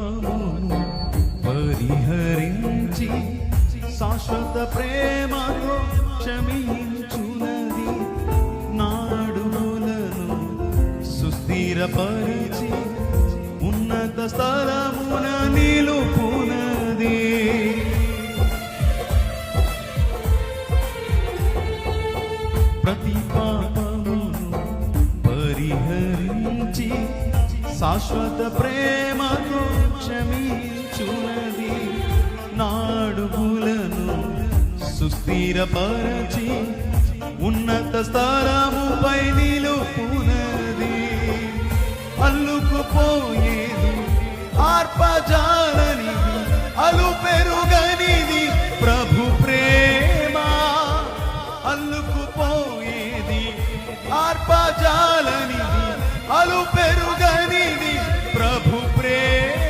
పాపమును పరిహరించి శాశ్వత ప్రేమతో క్షమించునది. నాడులను సుస్థిరపరిచి ఉన్నత స్థలమున నిలుపునది. ప్రతి పాపమును పరిహరించి శాశ్వత ప్రేమతో క్షమించునది. నాడుగులను సుస్థిరపరచి ఉన్నత స్థలముపై నిలుపునది. అల్లుకుపోయేది ఆర్పజా